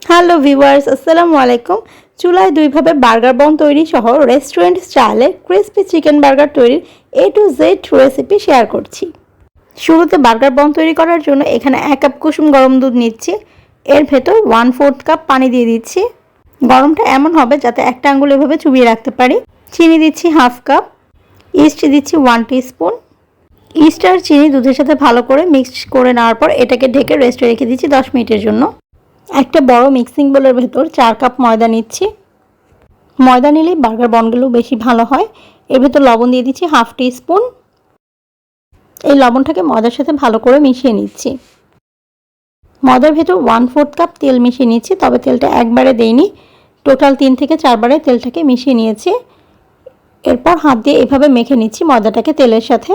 Hello viewers, আসসালামু আলাইকুম। চুলায় দুইভাবে বার্গার বন তৈরি সহ রেস্টুরেন্ট স্টাইলে ক্রিস্পি চিকেন বার্গার তৈরির A to Z recipe share করছি। শুরুতে বার্গার বন তৈরি করার জন্য এখানে 1 কাপ কুসুম গরম দুধ নিচ্ছি। এর ভেতর 1/4 কাপ পানি দিয়ে দিচ্ছি। গরমটা এমন হবে যাতে একটা আঙ্গুল এভাবে চুবিয়ে রাখতে পারি। চিনি দিচ্ছি 1/2 কাপ। ইস্ট দিচ্ছি 1 টিস্পুন। ইস্ট আর চিনি দুধের সাথে ভালো করে মিক্স করে নেওয়ার পর এটাকে ঢেকে রেস্টে রেখে দিচ্ছি 10 মিনিটের জন্য। একটা বড় মিক্সিং বোলের ভেতর 4 কাপ ময়দা নিচ্ছি। ময়দা নিলে বার্গার বনগুলো বেশি ভালো হয়। এর ভেতর লবণ দিয়ে দিচ্ছি 1/2 টিস্পুন। এই লবণটাকে ময়দার সাথে ভালো করে মিশিয়ে নিচ্ছি। ময়দার ভেতর 1/4 কাপ তেল মিশিয়ে নিচ্ছি, তবে তেলটা একবারে দেইনি, টোটাল 3 থেকে 4 বারে তেলটাকে মিশিয়ে নিয়েছি। এরপর হাত দিয়ে এভাবে মেখে নিচ্ছি ময়দাটাকে তেলের সাথে।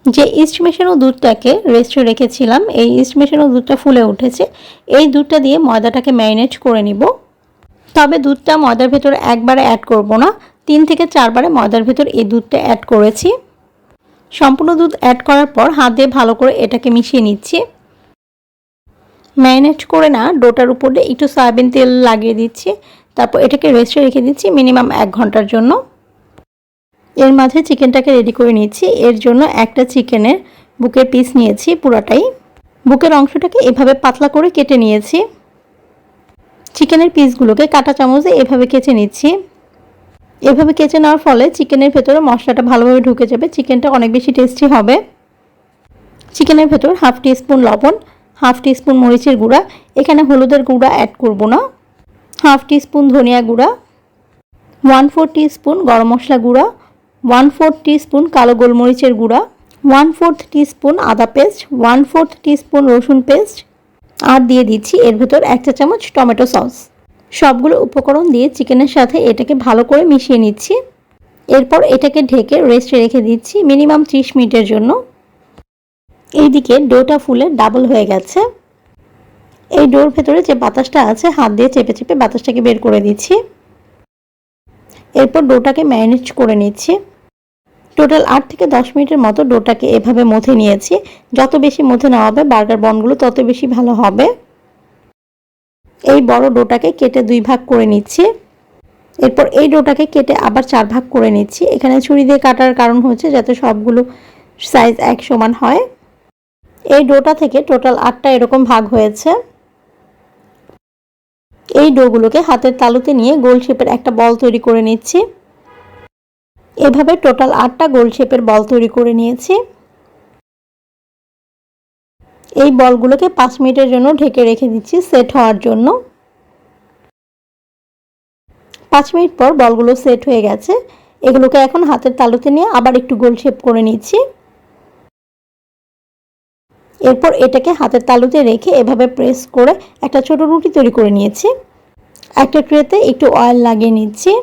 যে ইস্ট মেশানো দুধটাকে রেস্টে রেখেছিলাম, এই ইস্ট মেশানো দুধটা ফুলে উঠেছে। এই দুধটা দিয়ে ময়দাটাকে ম্যারিনেট করে নিব। তবে দুধটা ময়দার ভেতর একবারে অ্যাড করব না, 3 থেকে 4 বারে ময়দার ভেতর এই দুধটা অ্যাড করেছি। সম্পূর্ণ দুধ অ্যাড করার পর হাত দিয়ে ভালো করে এটাকে মিশিয়ে নিচ্ছি। ম্যারিনেট করে না ডোটার উপরে একটু সয়াবিন তেল লাগিয়ে দিচ্ছি। তারপর এটাকে রেস্টে রেখে দিচ্ছি মিনিমাম 1 ঘন্টার জন্য। এর মাঝে চিকেনটাকে রেডি করে নিচ্ছি। এর জন্য একটা চিকেনের বুকের পিস নিয়েছি পুরাটাই। বুকের অংশটাকে এভাবে পাতলা করে কেটে নিয়েছি। চিকেনের পিসগুলোকে কাঁটা চামচে এভাবে কেচে নিচ্ছি। এভাবে কেচে নেওয়ার ফলে চিকেনের ভেতরে মশলাটা ভালোভাবে ঢুকে যাবে, চিকেনটা অনেক বেশি টেস্টি হবে। চিকেনের ভেতর 1/2 টিস্পুন লবণ, 1/2 টিস্পুন মরিচের গুঁড়া, এখানে হলুদের গুঁড়া অ্যাড করব না, 1/2 টিস্পুন ধনিয়া গুঁড়া, 1/4 টিস্পুন গরম মশলা গুঁড়া, 1/4 টিস্পুন কালো গোলমরিচের গুঁড়া, 1/4 টিস্পুন আদা পেস্ট, 1/4 টিস্পুন রসুন পেস্ট, আর দিয়ে দিচ্ছি এর ভেতর 1 চা চামচ টমেটো সস। সবগুলো উপকরণ দিয়ে চিকেনের সাথে এটাকে ভালো করে মিশিয়ে নিচ্ছি। এরপর এটাকে ঢেকে রেস্টে রেখে দিচ্ছি মিনিমাম 30 মিনিটের জন্য। এইদিকে ডোটা ফুলে ডাবল হয়ে গেছে। এই ডোর ভেতরে যে বাতাসটা আছে হাত দিয়ে চেপে চেপে বাতাসটাকে বের করে দিচ্ছি। এরপর ডোটাকে ম্যারিনেট করে নিচ্ছি। টোটাল 8 থেকে 10 মিনিটের মতো ডোটাকে এভাবে মথে নিয়েছি। যত বেশি মথে নেওয়া হবে বার্গার বনগুলো তত বেশি ভালো হবে। এই বড় ডোটাকে কেটে 2 ভাগ করে নিচ্ছি। এরপর এই ডোটাকে কেটে আবার 4 ভাগ করে নিচ্ছি। এখানে ছুরি দিয়ে কাটার কারণ হচ্ছে যাতে সবগুলো সাইজ এক সমান হয়। এই ডোটা থেকে টোটাল 8টা এরকম ভাগ হয়েছে। এই ডোগুলোকে হাতের তালুতে নিয়ে গোল শেপের একটা বল তৈরি করে নিচ্ছি। এভাবে টোটাল 8টা গোল শেপের বল তৈরি করে নিয়েছি। এই বলগুলোকে 5 মিনিটের জন্য ঢেকে রেখে দিচ্ছি সেট হওয়ার জন্য। 5 মিনিট পর বলগুলো সেট হয়ে গেছে। এগুলোকে এখন হাতের তালুতে নিয়ে আবার একটু গোল শেপ করে নিচ্ছি। এরপর এটাকে হাতের তালুতে রেখে এভাবে প্রেস করে একটা ছোট রুটি তৈরি করে নিয়েছি। একটা ট্রেতে একটু অয়েল লাগিয়ে নিচ্ছি।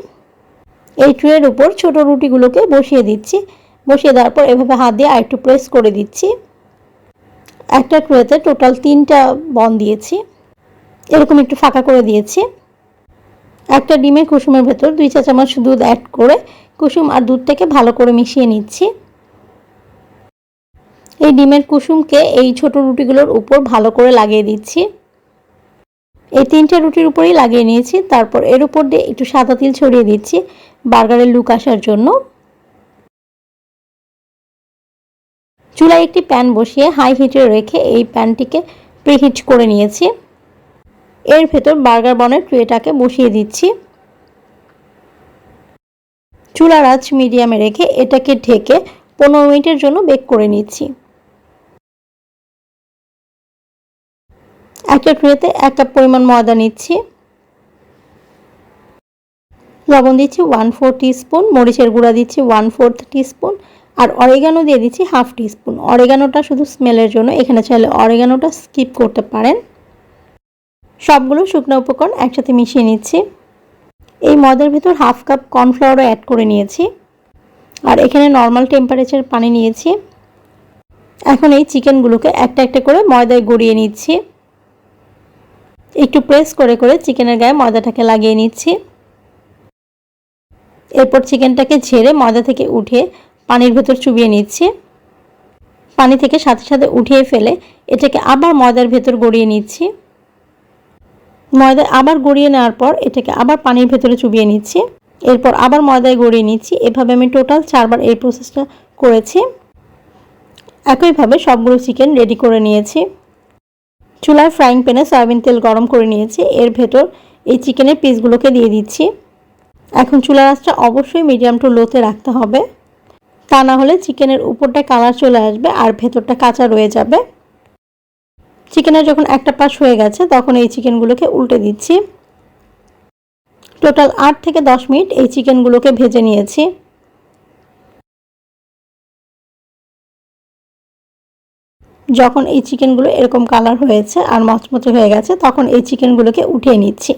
এই ট্রের উপর ছোট রুটিগুলোকে বসিয়ে দিচ্ছি। বসিয়ে দেওয়ার পর এভাবে হাত দিয়ে আরেকটু প্রেস করে দিচ্ছি। একটা ট্রেতে টোটাল 3টা বন দিয়েছি। এরকম একটু ফাঁকা করে দিয়েছি। একটা ডিমের কুসুমের ভেতর 2 চা চামচ দুধ অ্যাড করে কুসুম আর দুধটাকে ভালো করে মিশিয়ে নিচ্ছি। এই ডিমের কুসুমকে এই ছোট রুটিগুলোর উপর ভালো করে লাগিয়ে দিচ্ছি। এই 3টে রুটির উপরেই লাগিয়ে নিয়েছি। তারপর এর উপর দিয়ে একটু সাদা তিল ছড়িয়ে দিচ্ছি বার্গারের লুক আসার জন্য। চুলায় একটি প্যান বসিয়ে হাই হিটে রেখে এই প্যানটিকে প্রিহিট করে নিয়েছি। এর ভেতর বার্গার বনের ট্রেটাকে বসিয়ে দিচ্ছি। চুলার আঁচ মিডিয়ামে রেখে এটাকে ঢেকে 15 মিনিটের জন্য বেক করে নিচ্ছি। একটা ট্রেতে 1 কাপ পরিমাণ ময়দা নিচ্ছি। লবণ দিচ্ছি 1/4 টিস্পুন, মরিচের গুঁড়া দিচ্ছি 1/4 টিস্পুন, আর অরিগানো দিয়ে দিচ্ছি 1/2 টিস্পুন। অরিগানোটা শুধু স্মেলের জন্য, এখানে চাইলে অরিগানোটা স্কিপ করতে পারেন। সবগুলো শুকনো উপকরণ একসাথে মিশিয়ে নিচ্ছি। এই ময়দার ভেতর 1/2 কাপ কর্নফ্লাওয়ারও অ্যাড করে নিয়েছি। আর এখানে নর্মাল টেম্পারেচার পানি নিয়েছি। এখন এই চিকেনগুলোকে একটা একটা করে ময়দায় গড়িয়ে নিচ্ছি। একটু প্রেস করে করে চিকেনের গায়ে ময়দাটাকে লাগিয়ে নিচ্ছি। এরপর চিকেনটাকে ঝেড়ে ময়দা থেকে উঠিয়ে পানির ভেতর চুবিয়ে নিচ্ছি। পানি থেকে সাথে সাথে উঠিয়ে ফেলে এটাকে আবার ময়দার ভেতর গড়িয়ে নিচ্ছি। ময়দা আবার গড়িয়ে নেওয়ার পর এটাকে আবার পানির ভেতরে চুবিয়ে নিচ্ছি। এরপর আবার ময়দায় গড়িয়ে নিচ্ছি। এভাবে আমি টোটাল 4 বার এই প্রসেসটা করেছি। একইভাবে সবগুলো চিকেন রেডি করে নিয়েছি। চুলায় ফ্রাইং প্যানে সয়াবিন তেল গরম করে নিয়েছি। এর ভেতর এই চিকেনের পিসগুলোকে দিয়ে দিচ্ছি। এখন চুলার আঁচটা অবশ্যই মিডিয়াম টু লোতে রাখতে হবে, তা না হলে চিকেনের উপরটা কালার চলে আসবে আর ভেতরটা কাঁচা রয়ে যাবে। চিকেনের যখন একটা পাশ হয়ে গেছে তখন এই চিকেনগুলোকে উল্টে দিচ্ছি। টোটাল 8 থেকে 10 মিনিট এই চিকেনগুলোকে ভেজে নিয়েছি। যখন এই চিকেনগুলো এরকম কালার হয়েছে আর মচমচে হয়ে গেছে তখন এই চিকেনগুলোকে উঠিয়ে নিচ্ছি।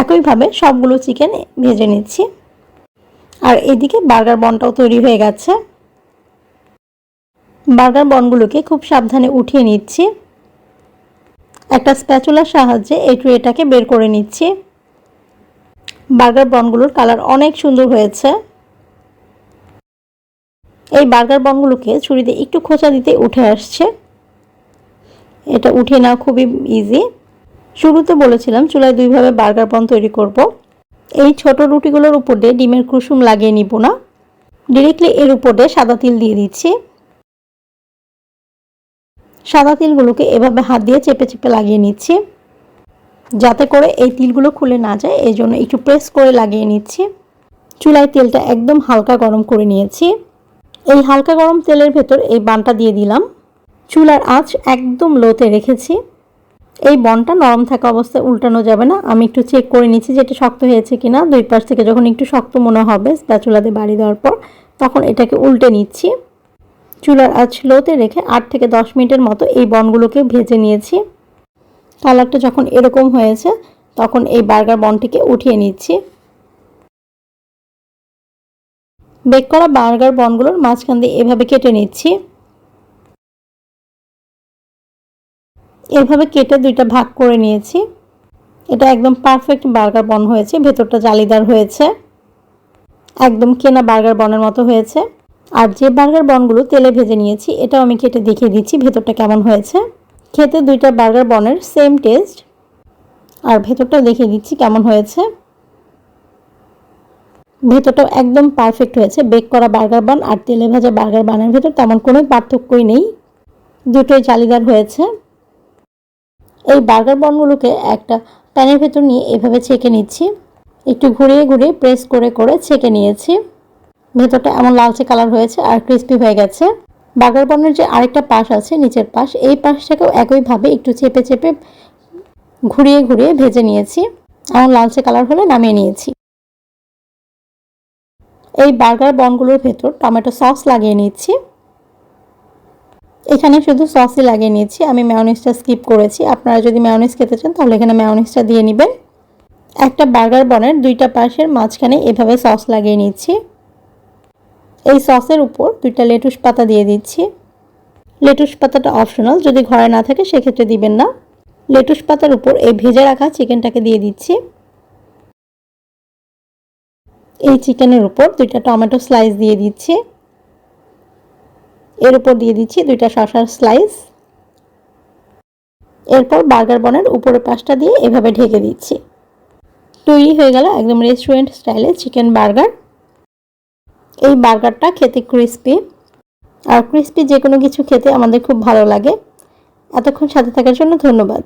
একইভাবে সবগুলো চিকেন ভেজে নিচ্ছি। আর এদিকে বার্গার বনটাও তৈরি হয়ে গেছে। বার্গার বনগুলোকে খুব সাবধানে উঠিয়ে নিচ্ছি। একটা স্প্যাচুলার সাহায্যে এই ট্রেটাকে বের করে নিচ্ছি। বার্গার বনগুলোর কালার অনেক সুন্দর হয়েছে। এই বার্গার বনগুলোকে ছুরিতে একটু খোঁচা দিতে উঠে আসছে। এটা উঠিয়ে নেওয়া খুবই ইজি। শুরুতে বলেছিলাম চুলায় দুইভাবে বার্গার বন তৈরি করব। এই ছোট রুটিগুলোর উপর দিয়ে ডিমের কুসুম লাগিয়ে নিব না, ডিরেক্টলি এর উপর দিয়ে সাদা তিল দিয়ে দিচ্ছি। সাদা তিলগুলোকে এভাবে হাত দিয়ে চেপে চেপে লাগিয়ে নিচ্ছি, যাতে করে এই তিলগুলো খুলে না যায়, এই জন্য একটু প্রেস করে লাগিয়ে নিচ্ছি। চুলায় তেলটা একদম হালকা গরম করে নিয়েছি। এই হালকা গরম তেলের ভেতর এই বানটা দিয়ে দিলাম। চুলার আঁচ একদম লোতে রেখেছি। এই বনটা নরম থাকা অবস্থায় উল্টানো যাবে না। আমি একটু চেক করে নিচ্ছি যে এটা শক্ত হয়েছে কিনা। দুই পাশ থেকে যখন একটু শক্ত মনে হবে স্প্যাচুলাতে বাড়ি দেওয়ার পর, তখন এটাকে উল্টে নিচ্ছি। চুলার আঁচ লোতে রেখে 8 থেকে 10 মিনিটের মতো এই বনগুলোকে ভেজে নিয়েছি। কালারটা যখন এরকম হয়েছে তখন এই বার্গার বনটিকে উঠিয়ে নিচ্ছি। বেক করা বার্গার বনগুলোর মাঝখান দিয়ে এভাবে কেটে নিচ্ছি। এভাবে কেটে দুইটা ভাগ করে নিয়েছি। এটা একদম পারফেক্ট বার্গার বন হয়েছে। ভেতরটা জালিদার হয়েছে, একদম কেনা বার্গার বনের মতো হয়েছে। আর যে বার্গার বনগুলো তেলে ভেজে নিয়েছি এটাও আমি কেটে দেখিয়ে দিচ্ছি ভেতরটা কেমন হয়েছে। খেতে দুইটা বার্গার বনের সেম টেস্ট। আর ভেতরটাও দেখিয়ে দিচ্ছি কেমন হয়েছে। ভেতরটাও একদম পারফেক্ট হয়েছে। বেক করা বার্গার বান আর তেলে ভাজা বার্গার বানের ভেতর তেমন কোনো পার্থক্যই নেই, দুটোই জালিদার হয়েছে। এই বার্গার বনগুলোকে একটা প্যানের ভেতর নিয়ে এভাবে ছেঁকে নিচ্ছি। একটু ঘুরিয়ে ঘুরিয়ে প্রেস করে করে ছেঁকে নিয়েছি। ভেতরটা এমন লালচে কালার হয়েছে আর ক্রিস্পি হয়ে গেছে। বার্গার বনের যে আরেকটা পাশ আছে নিচের পাশ, এই পাশটাকেও একইভাবে একটু চেপে চেপে ঘুরিয়ে ঘুরিয়ে ভেজে নিয়েছি। এমন লালচে কালার হলে নামিয়ে নিয়েছি। এই বার্গার বনগুলোর ভেতর টমেটো সস লাগিয়ে নিচ্ছি। এখানে শুধু সসই লাগিয়ে নিয়েছি, আমি মেয়োনিজটা স্কিপ করেছি। আপনারা যদি মেয়োনিজ খেতে চান তাহলে এখানে মেয়োনিজটা দিয়ে নেবেন। একটা বার্গার বনের দুইটা পাশের মাঝখানে এভাবে সস লাগিয়ে নিচ্ছি। এই সসের উপর দুইটা লেটুস পাতা দিয়ে দিচ্ছি। লেটুস পাতাটা অপশনাল, যদি ঘরে না থাকে সেক্ষেত্রে দিবেন না। লেটুস পাতার উপর এই ভেজে রাখা চিকেনটাকে দিয়ে দিচ্ছি। এই চিকেনের উপর দুইটা টমেটো স্লাইস দিয়ে দিচ্ছি। এর উপর দিয়ে দিচ্ছি দুইটা শসার স্লাইস। এরপর বার্গার বনের উপরের পাশটা দিয়ে এভাবে ঢেকে দিচ্ছি। তৈরি হয়ে গেল একদম রেস্টুরেন্ট স্টাইলে চিকেন বার্গার। এই বার্গারটা খেতে ক্রিস্পি, আর ক্রিস্পি যে কোনো কিছু খেতে আমাদের খুব ভালো লাগে। এতক্ষণ সাথে থাকার জন্য ধন্যবাদ।